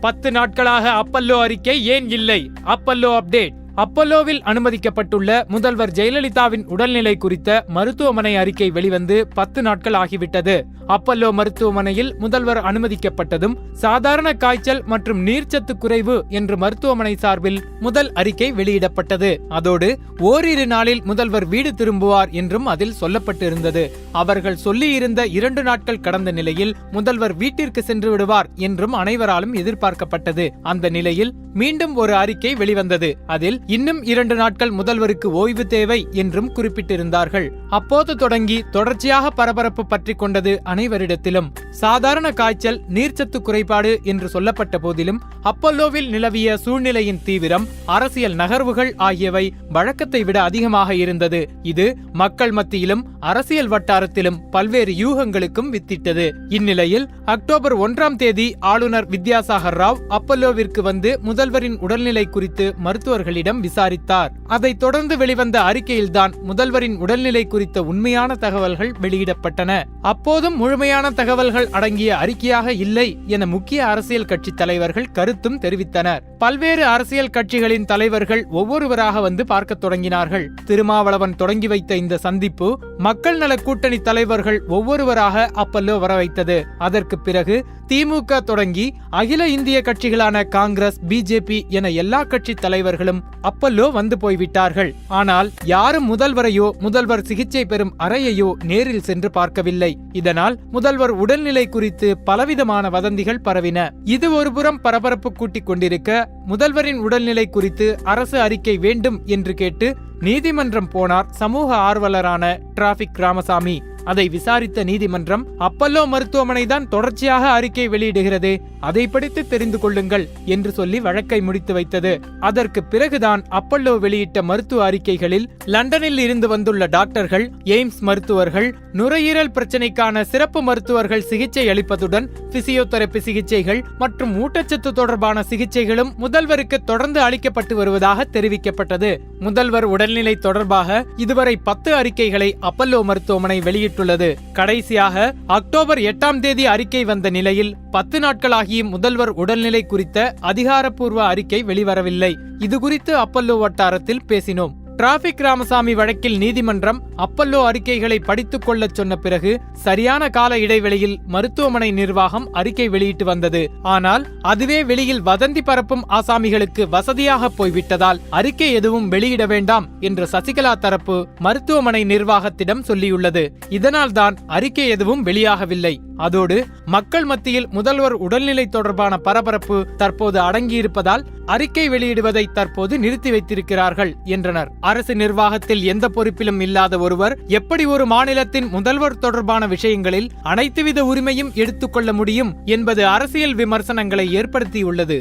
10 நாட்களாக அப்பல்லோ அறிக்கை ஏன் இல்லை? Apollo update. அப்பல்லோவில் அனுமதிக்கப்பட்டுள்ள முதல்வர் ஜெயலலிதாவின் உடல்நிலை குறித்த மருத்துவமனை அறிக்கை வெளிவந்து 10 நாட்கள் ஆகிவிட்டது. அப்பல்லோ மருத்துவமனையில் முதல்வர் அனுமதிக்கப்பட்டதும் சாதாரண காய்ச்சல் மற்றும் நீர்ச்சத்து குறைவு என்று மருத்துவமனை சார்பில் முதல் அறிக்கை வெளியிடப்பட்டது. அதோடு ஓரிரு நாளில் முதல்வர் வீடு திரும்புவார் என்றும் அதில் சொல்லப்பட்டிருந்தது. அவர்கள் சொல்லியிருந்த 2 நாட்கள் கடந்த நிலையில் முதல்வர் வீட்டிற்கு சென்று விடுவார் என்றும் அனைவராலும் எதிர்பார்க்கப்பட்டது. அந்த நிலையில் மீண்டும் ஒரு அறிக்கை வெளிவந்தது. அதில் இன்னும் 2 நாட்கள் முதல்வருக்கு ஓய்வு தேவை என்றும் குறிப்பிட்டிருந்தார்கள். அப்போது தொடங்கி தொடர்ச்சியாக பரபரப்பு பற்றி கொண்டது அனைவரிடத்திலும். சாதாரண காய்ச்சல், நீர்ச்சத்து குறைபாடு என்று சொல்லப்பட்ட போதிலும் அப்பல்லோவில் நிலவிய சூழ்நிலையின் தீவிரம், அரசியல் நகர்வுகள் ஆகியவை வழக்கத்தை விட அதிகமாக இருந்தது. இது மக்கள் மத்தியிலும் அரசியல் வட்டாரத்திலும் பல்வேறு யூகங்களுக்கும் வித்திட்டது. இந்நிலையில் அக்டோபர் 1ஆம் தேதி ஆளுநர் வித்யாசாகர் ராவ் அப்பல்லோவிற்கு வந்து முதல்வரின் உடல்நிலை குறித்து மருத்துவர்களிடம் விசாரித்தார். அதைத் தொடர்ந்து வெளிவந்த அறிக்கையில்தான் முதல்வரின் உடல்நிலை குறித்த உண்மையான தகவல்கள் வெளியிடப்பட்டன. அப்போதும் முழுமையான தகவல்கள் அடங்கிய அறிக்கையாக இல்லை என முக்கிய அரசியல் கட்சி தலைவர்கள் கருத்தும் தெரிவித்தனர். பல்வேறு அரசியல் கட்சிகளின் தலைவர்கள் ஒவ்வொருவராக வந்து பார்க்க தொடங்கினார்கள். திருமாவளவன் தொடங்கி வைத்த இந்த சந்திப்பு மக்கள் நல கூட்டணி தலைவர்கள் ஒவ்வொருவராக அப்பல்லோ வர வைத்தது. அதற்கு பிறகு திமுக தொடங்கி அகில இந்திய கட்சிகளான காங்கிரஸ், பிஜேபி என எல்லா கட்சி தலைவர்களும் அப்பல்லோ வந்து போய்விட்டார்கள். ஆனால் யாரும் முதல்வரையோ முதல்வர் சிகிச்சை பெறும் அறையையோ நேரில் சென்று பார்க்கவில்லை. இதனால் முதல்வர் உடல்நிலை குறித்து பலவிதமான வதந்திகள் பரவின. இது ஒருபுறம் பரபரப்பு கூட்டிக் கொண்டிருக்க, முதல்வரின் உடல்நிலை குறித்து அரசு அறிக்கை வேண்டும் என்று கேட்டு நீதிமன்றம் போனார் சமூக ஆர்வலரான டிராபிக் ராமசாமி. அதை விசாரித்த நீதிமன்றம், அப்பல்லோ மருத்துவமனை தான் தொடர்ச்சியாக அறிக்கை வெளியிடுகிறது, அதை படித்து தெரிந்து கொள்ளுங்கள் என்று சொல்லி வழக்கை முடித்து வைத்தது. அதற்கு பிறகுதான் அப்பல்லோ வெளியிட்ட மருத்துவ அறிக்கைகளில் லண்டனில் இருந்து வந்துள்ள டாக்டர்கள், எய்ம்ஸ் மருத்துவர்கள், நுரையீரல் பிரச்சினைக்கான சிறப்பு மருத்துவர்கள் சிகிச்சை அளிப்பதுடன் பிசியோதெரபி சிகிச்சைகள் மற்றும் ஊட்டச்சத்து தொடர்பான சிகிச்சைகளும் முதல்வருக்கு தொடர்ந்து அளிக்கப்பட்டு வருவதாக தெரிவிக்கப்பட்டது. முதல்வர் உடல்நிலை தொடர்பாக இதுவரை 10 அறிக்கைகளை அப்பல்லோ மருத்துவமனை வெளியிட்டுள்ளது. கடைசியாக அக்டோபர் 8ஆம் தேதி அறிக்கை வந்த நிலையில் 10 நாட்களாகியும் முதல்வர் உடல்நிலை குறித்த அதிகாரப்பூர்வ அறிக்கை வெளிவரவில்லை. இது குறித்து அப்பல்லோ வட்டாரத்தில் பேசினோம். டிராபிக் ராமசாமி வழக்கில் நீதிமன்றம் அப்பல்லோ அறிக்கைகளை படித்துக் கொள்ளச் சொன்ன பிறகு சரியான கால இடைவெளியில் மருத்துவமனை நிர்வாகம் அறிக்கை வெளியிட்டு வந்தது. ஆனால் அதுவே வெளியில் வதந்தி பரப்பும் ஆசாமிகளுக்கு வசதியாக போய்விட்டதால் அறிக்கை எதுவும் வெளியிட வேண்டாம் என்று சசிகலா தரப்பு மருத்துவமனை நிர்வாகத்திடம் சொல்லியுள்ளது. இதனால் தான் அறிக்கை எதுவும் வெளியாகவில்லை. அதோடு மக்கள் மத்தியில் முதல்வர் உடல்நிலை தொடர்பான பரபரப்பு தற்போது அடங்கியிருப்பதால் அறிக்கை வெளியிடுவதை தற்போது நிறுத்தி வைத்திருக்கிறார்கள் என்றனர். அரசு நிர்வாகத்தில் எந்த பொறுப்பிலும் இல்லாத ஒருவர் எப்படி ஒரு மாநிலத்தின் முதல்வர் தொடர்பான விஷயங்களில் அனைத்துவித உரிமையும் எடுத்துக்கொள்ள முடியும் என்பது அரசியல் விமர்சனங்களை ஏற்படுத்தியுள்ளது.